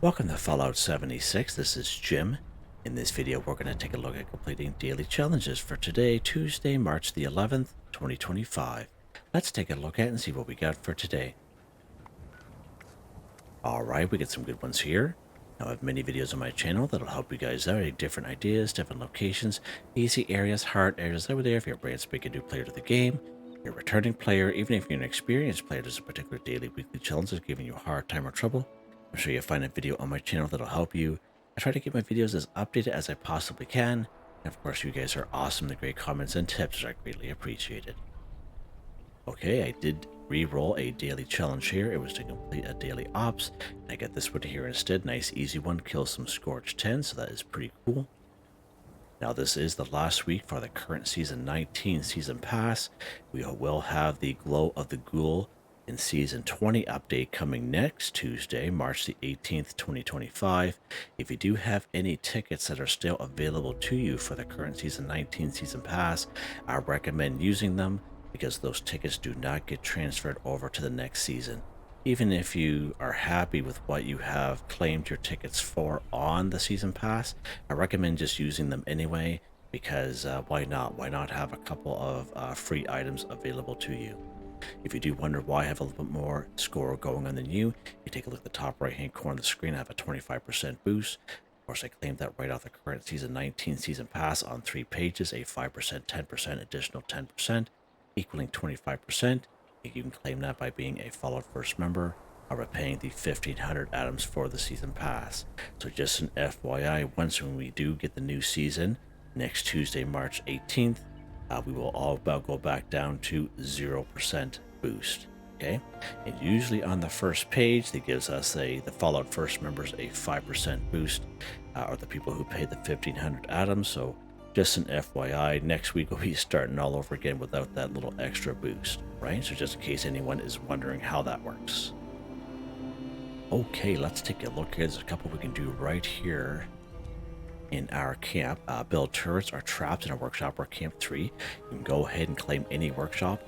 Welcome to Fallout 76. This is Jim. In this video, we're going to take a look at completing daily challenges for today, Tuesday, March the 11th, 2025. Let's take a look at it and see what we got for today. All right, we get some good ones here. Now, I have many videos on my channel that'll help you guys out. Different ideas, different locations, easy areas, hard areas over there. If you're a brand spanking new player to the game, you're a returning player, even if you're an experienced player, there's a particular daily, weekly challenge that's giving you a hard time or trouble. I'm sure you'll find a video on my channel that'll help you. I try to keep my videos as updated as I possibly can. And of course, you guys are awesome. The great comments and tips are greatly appreciated. Okay, I did re-roll a daily challenge here. It was to complete a daily ops. I got this one here instead. Nice, easy one. Kill some Scorched 10, so that is pretty cool. Now, this is the last week for the current Season 19 Season Pass. We will have the Glow of the Ghoul in Season 20 update coming next Tuesday, March the 18th, 2025. If you do have any tickets that are still available to you for the current Season 19 Season Pass, I recommend using them because those tickets do not get transferred over to the next season. Even if you are happy with what you have claimed your tickets for on the Season Pass, I recommend just using them anyway because why not? Why not have a couple of free items available to you? If you do wonder why I have a little bit more score going on than you take a look at the top right hand corner of the screen. I have a 25% boost. Of course, I claimed that right off the current Season 19 Season Pass on 3 pages, a 5%, 10%, additional 10%, equaling 25%. You can claim that by being a Fallout First member or by paying the 1,500 atoms for the Season Pass. So just an FYI, once when we do get the new season, next Tuesday, March 18th, we will all go back down to 0% boost. Okay, and usually on the first page that gives us the Fallout First members a 5% boost, or the people who pay the 1,500 atoms. So just an FYI, next week we'll be starting all over again without that little extra boost, right? So just in case anyone is wondering how that works. Okay, let's take a look here. There's a couple we can do right here in our camp. Build turrets or traps in a workshop or camp 3. You can go ahead and claim any workshop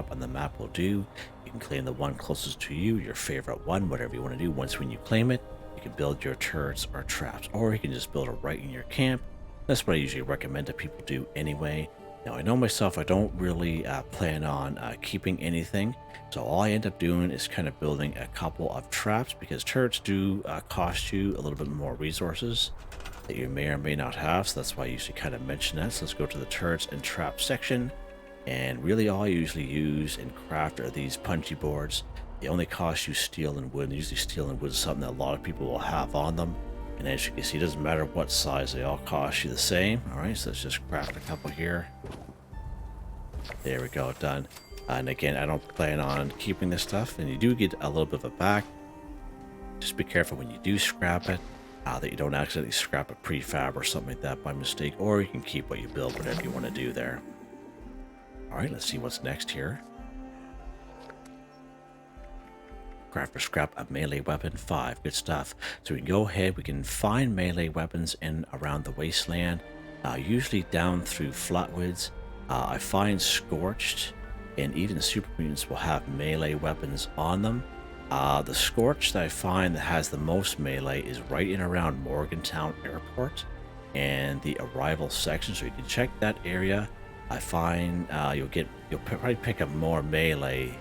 on the map will do. You can claim the one closest to you, your favorite one, whatever you want to do. Once when you claim it, you can build your turrets or traps, or you can just build it right in your camp. That's what I usually recommend that people do anyway. Now, I know myself, I don't really plan on keeping anything, so all I end up doing is kind of building a couple of traps, because turrets do cost you a little bit more resources that you may or may not have, so that's why I usually kind of mention that. So let's go to the turrets and trap section, and really all I usually use and craft are these punchy boards. They only cost you steel and wood. Usually steel and wood is something that a lot of people will have on them. And as you can see, it doesn't matter what size, they all cost you the same. All right, so let's just craft a couple here. There we go, done. And again, I don't plan on keeping this stuff, and you do get a little bit of it back. Just be careful when you do scrap it, that you don't accidentally scrap a prefab or something like that by mistake, or you can keep what you build, whatever you want to do there. All right, let's see what's next here. Craft or scrap a melee weapon 5. Good stuff. So we can go ahead, we can find melee weapons in around the wasteland, usually down through flatwoods. I find Scorched and even super mutants will have melee weapons on them. The Scorched that I find that has the most melee is right in around Morgantown Airport and the arrival section, so you can check that area. I find you'll probably pick up more melee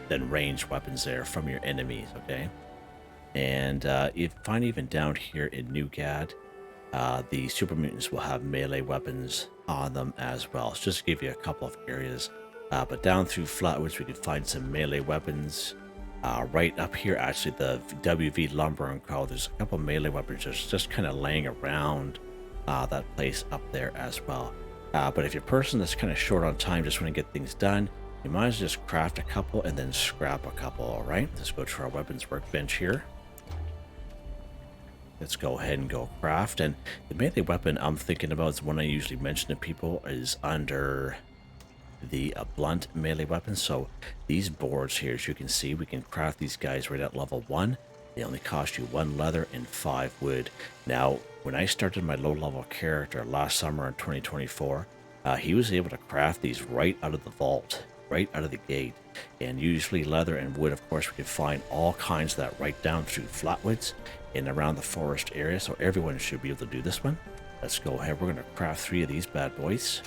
than ranged weapons there from your enemies, okay? And you find even down here in Newgad, the super mutants will have melee weapons on them as well. So just to give you a couple of areas. But down through Flatwoods, we can find some melee weapons. Right up here, actually, the WV Lumber and Co. There's a couple of melee weapons just kind of laying around that place up there as well. But if you're a person that's kind of short on time, just want to get things done, you might as well just craft a couple and then scrap a couple, all right? Let's go to our weapons workbench here. Let's go ahead and go craft. And the melee weapon I'm thinking about is one I usually mention to people is under the blunt melee weapon. So these boards here, as you can see, we can craft these guys right at level 1. They only cost you 1 leather and 5 wood. Now, when I started my low-level character last summer in 2024, he was able to craft these right out of the vault. right out of the gate. And usually leather and wood, of course, we can find all kinds of that right down through flatwoods and around the forest area. So everyone should be able to do this one. Let's go ahead. We're going to craft 3 of these bad boys.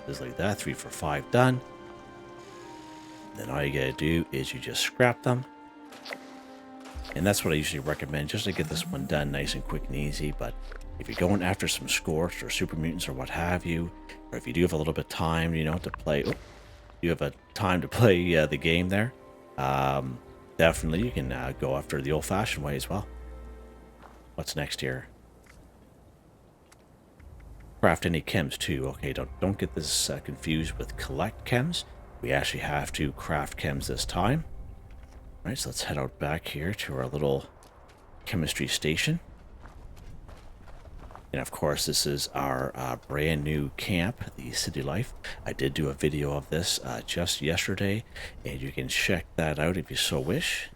Just like that. 3 for 5 done. Then all you got to do is you just scrap them. And that's what I usually recommend, just to get this one done nice and quick and easy. But if you're going after some Scorched or Super Mutants or what have you, or if you do have a little bit of time, you know, to play, you have a time to play the game there, definitely you can go after the old-fashioned way as well. What's next here? Craft any chems too. Okay, don't get this confused with collect chems. We actually have to craft chems this time. All right, so let's head out back here to our little chemistry station. And of course, this is our brand new camp, the City Life. I did do a video of this just yesterday, and you can check that out if you so wish.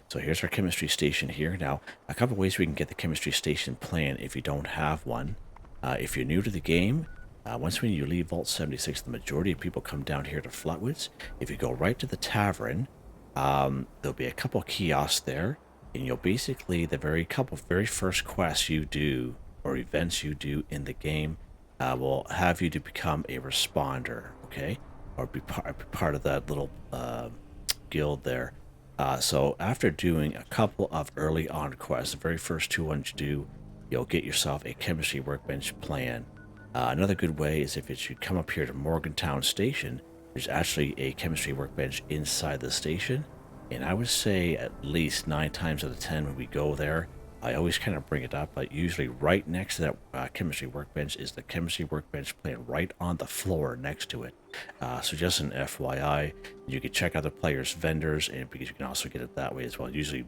So here's our chemistry station here. Now, a couple ways we can get the chemistry station plan if you don't have one. If you're new to the game, once when you leave Vault 76, the majority of people come down here to Flatwoods. If you go right to the tavern, there'll be a couple kiosks there, and you'll basically, the very first quests you do or events you do in the game will have you to become a responder, okay? Or be part of that little guild there. So after doing a couple of early on quests, the very first 2 ones you do, you'll get yourself a chemistry workbench plan. Another good way is if you come up here to Morgantown Station, there's actually a chemistry workbench inside the station. And I would say at least 9 times out of 10 when we go there, I always kind of bring it up, but usually right next to that chemistry workbench is the chemistry workbench plan right on the floor next to it. So just an FYI, you can check out the players' vendors, and because you can also get it that way as well. Usually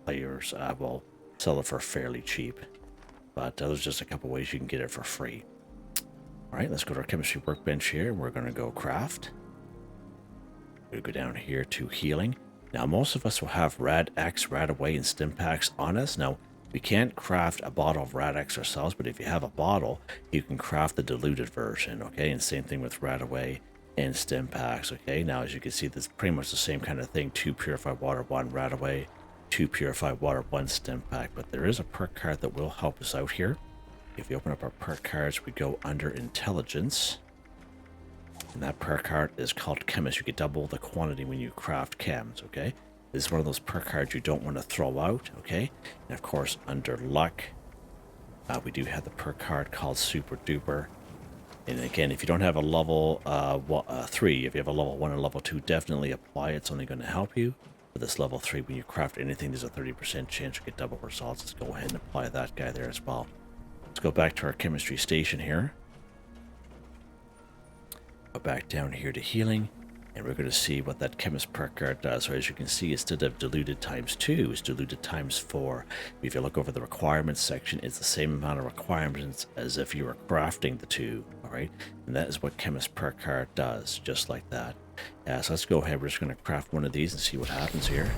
players will sell it for fairly cheap, but there's just a couple ways you can get it for free. All right, let's go to our chemistry workbench here, and we're going to go craft. We're going to go down here to healing. Now, most of us will have Rad-X, Rad-Away, and Stim Packs on us. Now, we can't craft a bottle of Rad-X ourselves, but if you have a bottle, you can craft the diluted version, okay? And same thing with Rad-Away and Stim Packs, okay? Now, as you can see, this is pretty much the same kind of thing. 2 purified water, 1 Rad-Away, 2 purified water, 1 Stim Pack. But there is a perk card that will help us out here. If you open up our perk cards, we go under Intelligence. And that perk card is called Chemist. You get double the quantity when you craft chems, okay? This is one of those perk cards you don't want to throw out, okay? And of course, under Luck, we do have the perk card called Super Duper. And again, if you don't have a level 3, if you have a level 1 and level 2, definitely apply it. It's only going to help you. For this level 3, when you craft anything, there's a 30% chance you get double results. Let's go ahead and apply that guy there as well. Let's go back to our chemistry station here. Go back down here to healing, and we're going to see what that chemist perk card does. So as you can see, instead of diluted times 2, it's diluted times 4. If you look over the requirements section, it's the same amount of requirements as if you were crafting the 2, all right? And that is what chemist perk card does, just like that. So let's go ahead. We're just going to craft one of these and see what happens here.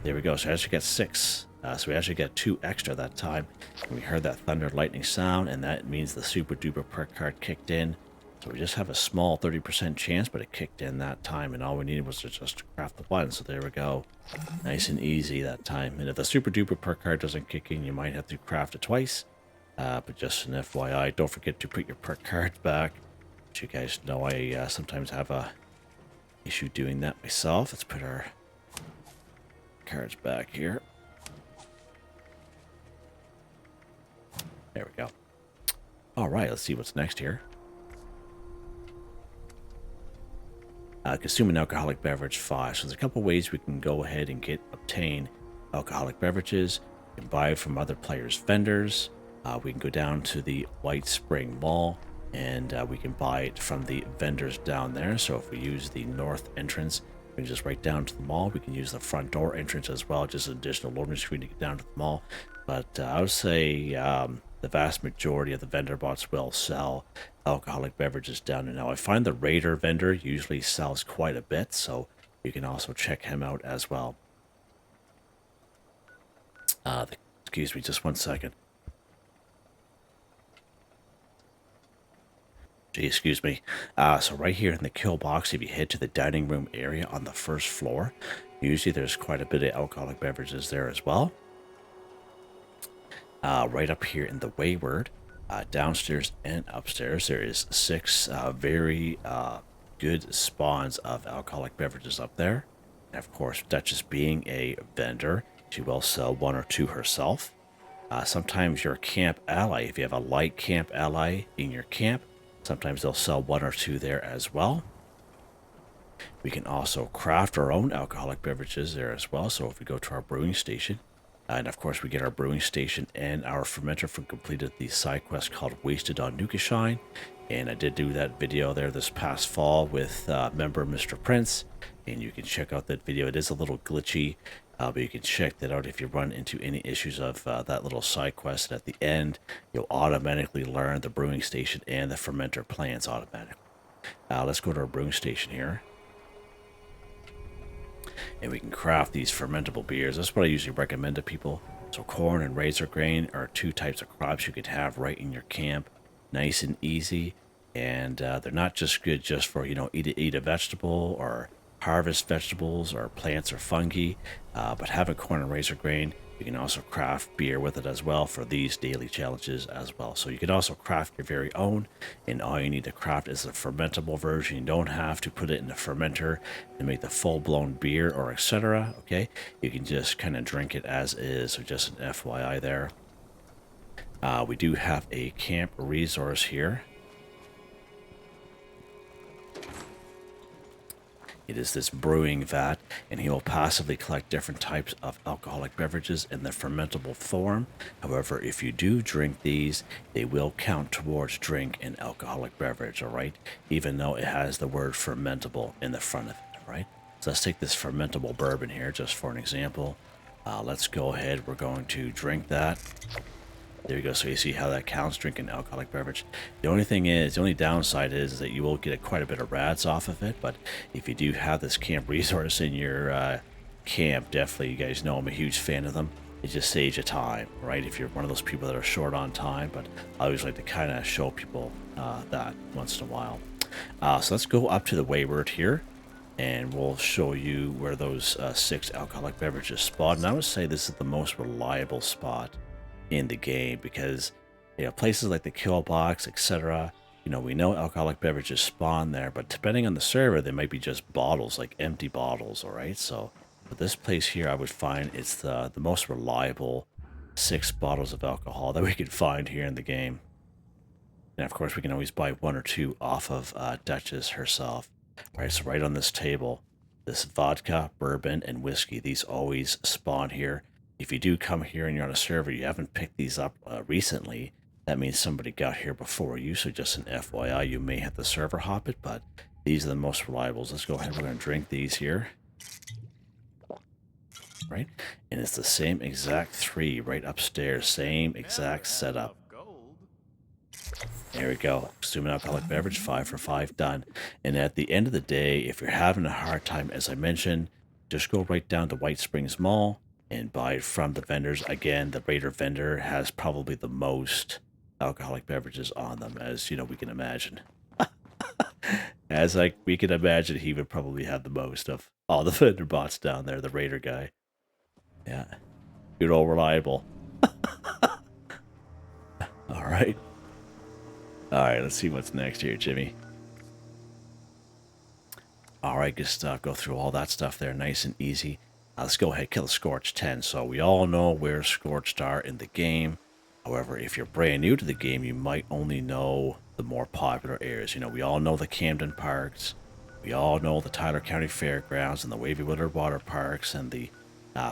There we go. So I actually got 6. So we actually got 2 extra that time. And we heard that thunder lightning sound, and that means the super duper perk card kicked in. So we just have a small 30% chance, but it kicked in that time, and all we needed was to just craft the 1. So there we go. Nice and easy that time. And if the super duper perk card doesn't kick in, you might have to craft it twice. But just an FYI, don't forget to put your perk cards back. As you guys know, I sometimes have a issue doing that myself. Let's put our cards back here. There we go. All right, let's see what's next here. Consume an alcoholic beverage 5. So there's a couple ways we can go ahead and obtain alcoholic beverages. We can buy it from other players' vendors. We can go down to the White Spring Mall, and we can buy it from the vendors down there. So if we use the north entrance, we can just right down to the mall. We can use the front door entrance as well, just an additional loading screen to get down to the mall. But I would say the vast majority of the vendor bots will sell alcoholic beverages down there. Now, I find the Raider vendor usually sells quite a bit, so you can also check him out as well. Excuse me, just one second. Excuse me. So right here in the kill box, if you head to the dining room area on the first floor, usually there's quite a bit of alcoholic beverages there as well. Right up here in the Wayward, downstairs and upstairs, there is 6 very good spawns of alcoholic beverages up there. And of course, Duchess being a vendor, she will sell 1 or 2 herself. Sometimes your camp ally, if you have a light camp ally in your camp, sometimes they'll sell 1 or 2 there as well. We can also craft our own alcoholic beverages there as well. So if we go to our brewing station, and of course we get our brewing station and our fermenter from completed the side quest called Wasted on Newkashine. And I did do that video there this past fall with member Mr.Prince, and you can check out that video. It is a little glitchy, but you can check that out if you run into any issues of that little side quest. And at the end, you'll automatically learn the brewing station and the fermenter plans automatically. Let's go to our brewing station here. And we can craft these fermentable beers. That's what I usually recommend to people. So corn and razor grain are 2 types of crops you could have right in your camp. Nice and easy. And they're not just good just for, eat a vegetable or harvest vegetables or plants or fungi. But having corn and razor grain, you can also craft beer with it as well for these daily challenges as well. So you can also craft your very own, and all you need to craft is a fermentable version. You don't have to put it in the fermenter and make the full-blown beer or etc. Okay, you can just kind of drink it as is. So just an FYI there. We do have a camp resource here. It is this brewing vat, and he will passively collect different types of alcoholic beverages in the fermentable form. However, if you do drink these, they will count towards drink an alcoholic beverage, all right? Even though it has the word fermentable in the front of it, all right? So let's take this fermentable bourbon here just for an example. Let's go ahead. We're going to drink that. There you go. So you see how that counts, drinking alcoholic beverage. The only downside is that you will get quite a bit of rads off of it. But if you do have this camp resource in your camp, definitely, you guys know I'm a huge fan of them. It just saves you time, right? If you're one of those people that are short on time. But I always like to kind of show people that once in a while. So let's go up to the Wayward here, and we'll show you where those 6 alcoholic beverages spawn. And I would say this is the most reliable spot in the game, because places like the kill box, etc., we know alcoholic beverages spawn there, but depending on the server, they might be just bottles, like empty bottles. All right, so for this place here, I would find it's the most reliable 6 bottles of alcohol that we can find here in the game. And of course, we can always buy 1 or 2 off of Duchess herself. All right, so right on this table, this vodka, bourbon, and whiskey, these always spawn here. If you do come here and you're on a server, you haven't picked these up recently, that means somebody got here before you. So just an FYI, you may have to server hop it, but these are the most reliables. Let's go ahead. We're going to drink these here. Right? And it's the same exact 3 right upstairs. Same exact setup. There we go. Consuming alcoholic beverage, 5 for 5, done. And at the end of the day, if you're having a hard time, as I mentioned, just go right down to White Springs Mall and buy from the vendors. Again, the Raider vendor has probably the most alcoholic beverages on them, as we can imagine. We can imagine, he would probably have the most of all the vendor bots down there, the Raider guy. Yeah, good old reliable. All right, let's see what's next here, Jimmy. All right, just go through all that stuff there, nice and easy. Let's go ahead, kill a Scorched 10. So we all know where Scorched are in the game. However, if you're brand new to the game, you might only know the more popular areas. We all know the Camden Parks. We all know the Tyler County Fairgrounds and the Wavy Woodard Water Parks and the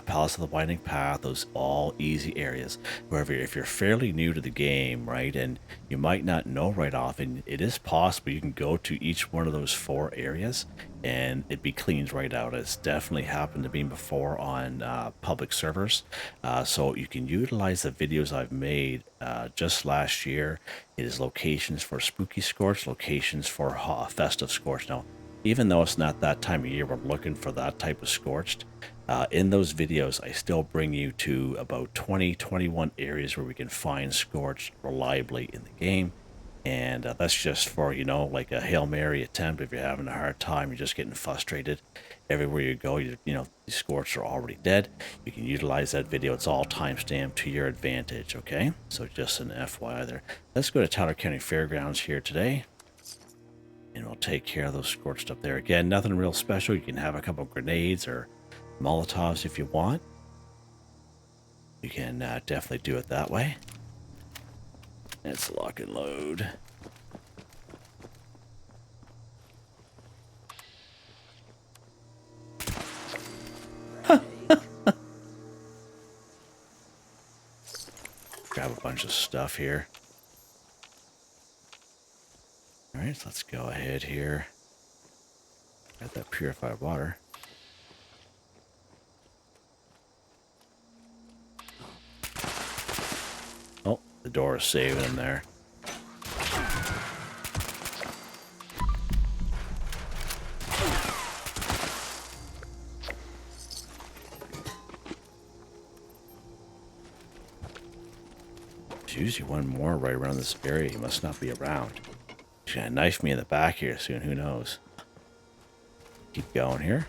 Palace of the Winding Path. Those all easy areas. However, if you're fairly new to the game, right, and you might not know right off, and it is possible you can go to each one of those 4 areas and it be cleaned right out. It's definitely happened to me before on public servers. So you can utilize the videos I've made just last year. It is locations for Spooky Scorched, locations for Festive Scorched. Now, even though it's not that time of year, we're looking for that type of Scorched. In those videos, I still bring you to about 21 areas where we can find Scorched reliably in the game. And that's just for, you know, like a Hail Mary attempt. If you're having a hard time, you're just getting frustrated. Everywhere you go, you know, these Scorched are already dead. You can utilize that video. It's all timestamped to your advantage, okay? So just an FYI there. Let's go to Tyler County Fairgrounds here today. And we'll take care of those Scorched up there. Again, nothing real special. You can have a couple grenades or Molotovs if you want. You can definitely do it that way. Let's lock and load. Grab a bunch of stuff here. Alright, so let's go ahead here. Got that purified water. Oh, the door is saving him there. There's usually one more right around this area. He must not be around. He's gonna knife me in the back here soon. Who knows? Keep going here.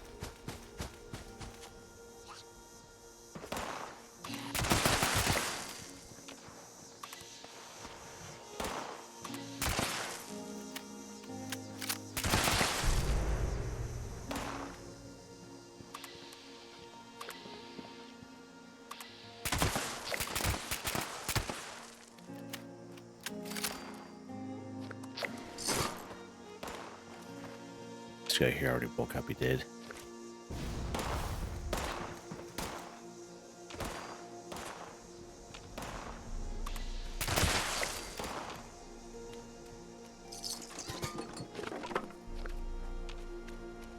This guy here already woke up, he did.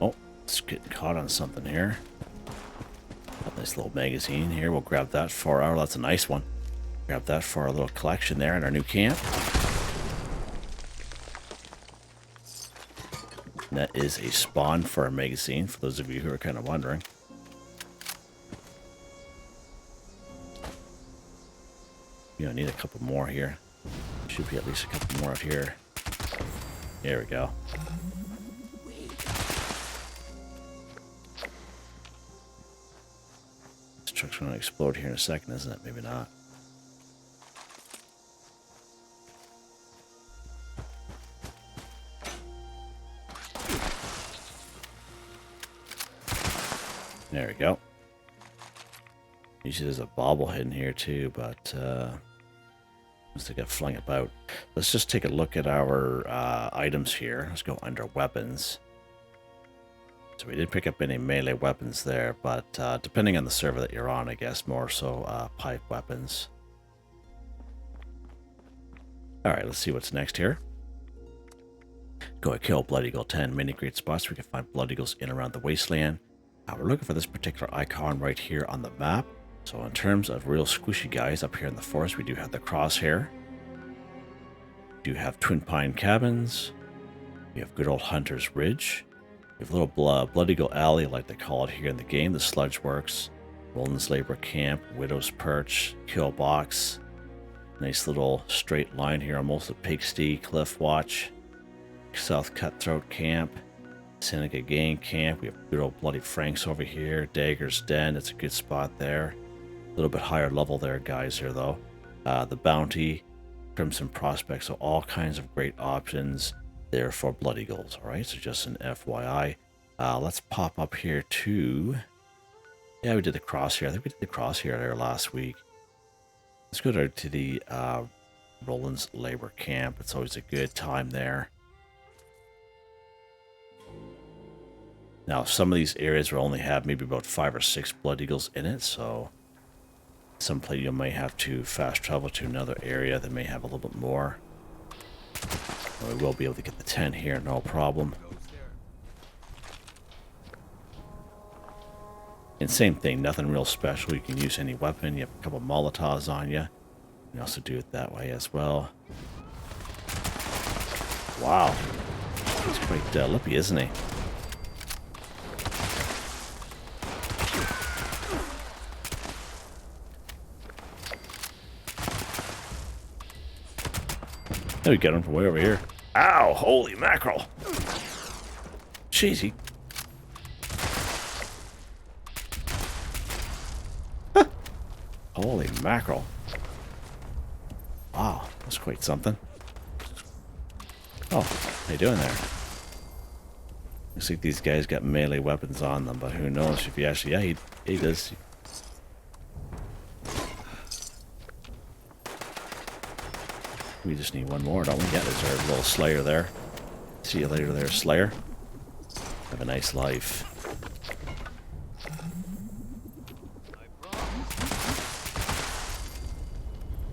Oh, it's getting caught on something here. Got a nice little magazine here. We'll grab that for our, that's a nice one. Grab that for our little collection there in our new camp. That is a spawn for a magazine, for those of you who are kind of wondering. You know, need a couple more here. Should be at least a couple more out here. There we go. This truck's going to explode here in a second, isn't it? Maybe not. There we go. Usually there's a bobblehead in here too, but must have got flung about. Let's just take a look at our items here. Let's go under weapons. So we did pick up any melee weapons there, but depending on the server that you're on, I guess more so pipe weapons. Alright, let's see what's next here. Go and kill Blood Eagle 10. Many great spots where we can find Blood Eagles in around the wasteland. We're looking for this particular icon right here on the map. So in terms of real squishy guys up here in the forest, we do have the Crosshair. We do have Twin Pine Cabins. We have good old Hunter's Ridge. We have little Blood Eagle Alley, like they call it here in the game. The Sludge Works. Roland's Labor Camp. Widow's Perch. Kill Box. Nice little straight line here, almost a Pigsty. Cliff Watch. South Cutthroat Camp. Seneca Gang Camp. We have good old Bloody Franks over here. Dagger's Den. It's a good spot there. A little bit higher level there, guys, here, though. The Bounty. Crimson Prospect. So all kinds of great options there for Blood Eagles. All right, so just an FYI. Let's pop up here to... Yeah, we did the Crosshair. I think we did the Crosshair there last week. Let's go to the Roland's Labor Camp. It's always a good time there. Now, some of these areas will only have maybe about 5 or 6 Blood Eagles in it, so some play you may have to fast travel to another area that may have a little bit more. We will be able to get the 10 here, no problem. And same thing, nothing real special. You can use any weapon. You have a couple Molotovs on you. You can also do it that way as well. Wow. He's quite lippy, isn't he? Let me get him from way over here. Ow! Holy mackerel! Jeez, he... Holy mackerel. Wow, that's quite something. Oh, how you doing there? Looks like these guys got melee weapons on them, but who knows if he actually... Yeah, he does. We just need one more, don't we? Yeah, there's our little Slayer there. See you later there, Slayer. Have a nice life.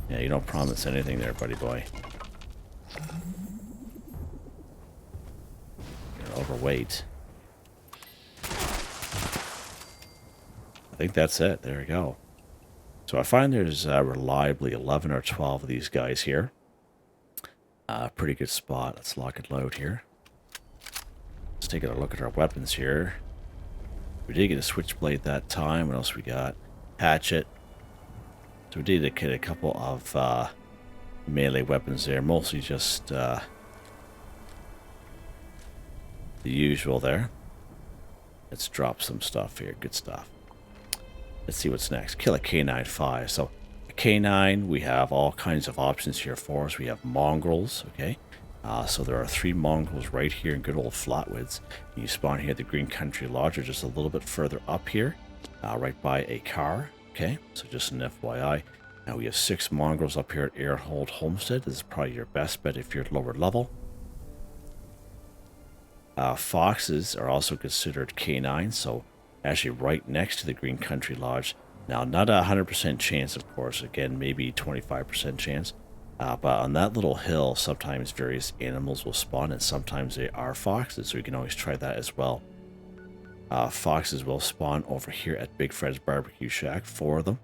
Yeah, you don't promise anything there, buddy boy. You're overweight. I think that's it. There we go. So I find there's reliably 11 or 12 of these guys here. Pretty good spot. Let's lock and load here. Let's take a look at our weapons here. We did get a switchblade that time. What else we got? Hatchet. So we did get a couple of melee weapons there. Mostly just the usual there. Let's drop some stuff here. Good stuff. Let's see what's next. Kill a Canine 5. So a Canine, we have all kinds of options here for us. We have mongrels, okay? So there are 3 mongrels right here in good old Flatwoods. You spawn here at the Green Country Lodge, or just a little bit further up here, right by a car, okay? So just an FYI. Now we have 6 mongrels up here at Airhold Homestead. This is probably your best bet if you're lower level. Foxes are also considered canines, so actually right next to the Green Country Lodge. Now, not a 100% chance, of course. Again, maybe 25% chance. But on that little hill, sometimes various animals will spawn, and sometimes they are foxes, so you can always try that as well. Foxes will spawn over here at Big Fred's Barbecue Shack, 4 of them.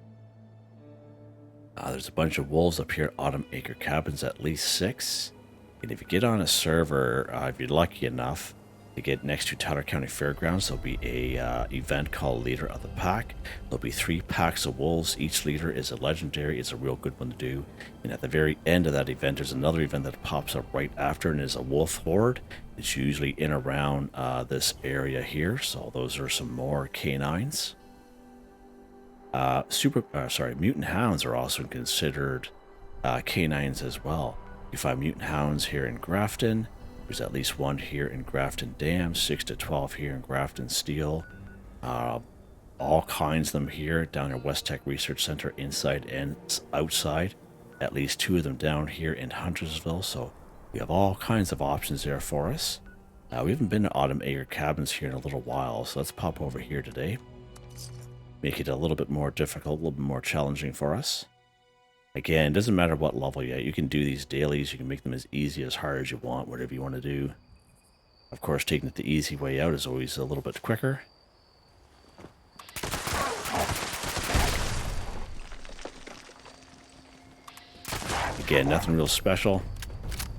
There's a bunch of wolves up here at Autumn Acre Cabins, at least 6. And if you get on a server, if you're lucky enough to get next to Tyler County Fairgrounds, there'll be a event called Leader of the Pack. There'll be 3 packs of wolves. Each leader is a legendary. It's a real good one to do. And at the very end of that event, there's another event that pops up right after, and is a wolf horde. It's usually in around this area here. So those are some more canines. Mutant hounds are also considered canines as well. You find mutant hounds here in Grafton. There's at least 1 here in Grafton Dam, 6 to 12 here in Grafton Steel. All kinds of them here down at West Tech Research Center, inside and outside. At least 2 of them down here in Huntersville. So we have all kinds of options there for us. We haven't been to Autumn Acre Cabins here in a little while, so let's pop over here today. Make it a little bit more difficult, a little bit more challenging for us. Again, it doesn't matter what level you're at. You can do these dailies. You can make them as easy as hard as you want, whatever you want to do. Of course, taking it the easy way out is always a little bit quicker. Again, nothing real special.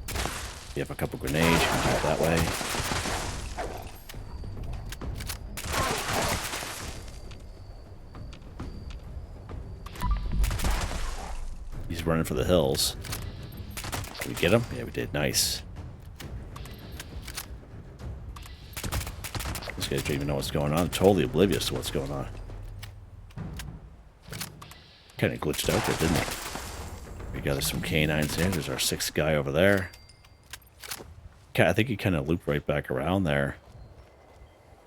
If you have a couple grenades, you can do it that way. He's running for the hills. Did we get him? Yeah, we did. Nice. This guy doesn't even know what's going on. Totally oblivious to what's going on. Kind of glitched out there, didn't he? We got some canines there. There's our 6th guy over there. I think he kind of looped right back around there.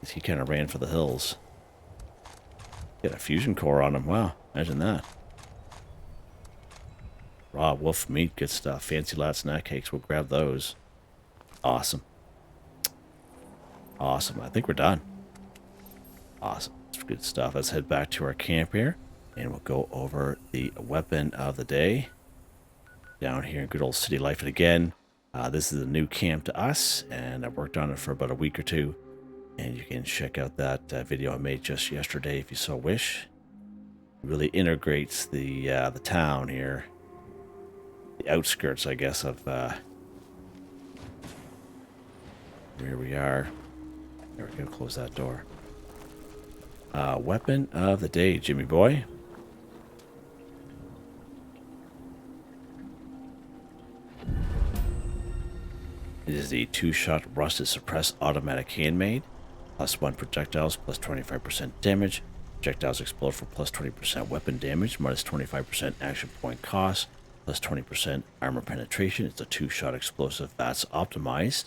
He kind of ran for the hills. Got a fusion core on him. Wow, imagine that. Raw wolf meat, good stuff. Fancy lot snack cakes, we'll grab those. Awesome. Awesome, I think we're done. Awesome, that's good stuff. Let's head back to our camp here, and we'll go over the weapon of the day. Down here in good old city life. And again, this is a new camp to us, and I've worked on it for about a week or 2. And you can check out that video I made just yesterday if you so wish. It really integrates the town here. The outskirts, I guess, of where we are. There we go, close that door. Weapon of the day, Jimmy boy. It is the 2-shot Rusted Suppressed Automatic Handmade. +1 projectiles, plus 25% damage. Projectiles explode for plus 20% weapon damage, minus 25% action point cost, plus 20% armor penetration. It's a 2-shot explosive that's optimized.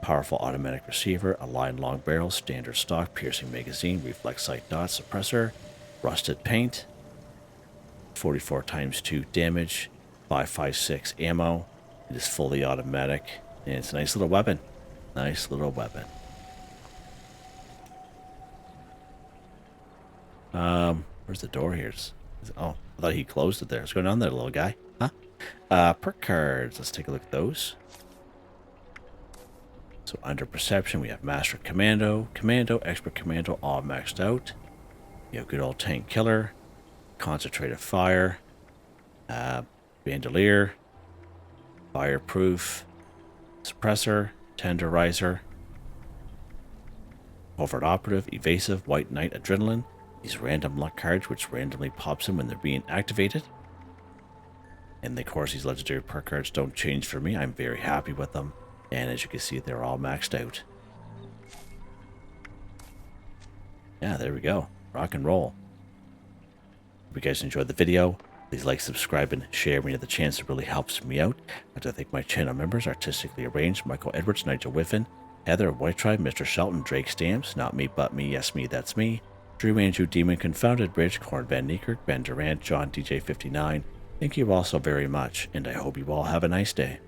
Powerful automatic receiver, aligned long barrel, standard stock, piercing magazine, reflex sight dot, suppressor, rusted paint, 44 times 2 damage, 5.56 ammo. It is fully automatic, and it's a nice little weapon. Nice little weapon. Where's the door here? Oh, I thought he closed it there. What's going on there, little guy? Huh? Perk cards. Let's take a look at those. So under perception, we have Master Commando, Commando, Expert Commando, all maxed out. You have good old Tank Killer, Concentrated Fire, Bandolier, Fireproof, Suppressor, Tenderizer, Covert Operative, Evasive, White Knight, Adrenaline. These random luck cards, which randomly pops them when they're being activated. And of course, these legendary perk cards don't change for me. I'm very happy with them. And as you can see, they're all maxed out. Yeah, there we go. Rock and roll. If you guys enjoyed the video, please like, subscribe, and share when you have the chance. It really helps me out. I'd like to thank my channel members, Artistically Arranged, Michael Edwards, Nigel Wiffen, Heather of Whitetribe, Mr. Shelton, Drake Stamps, Not Me But Me, Yes Me That's Me, Drew Andrew Demon, Confoundedbridge, Corne van Niekerk, Ben Durant, John DJ59. Thank you all so very much, and I hope you all have a nice day.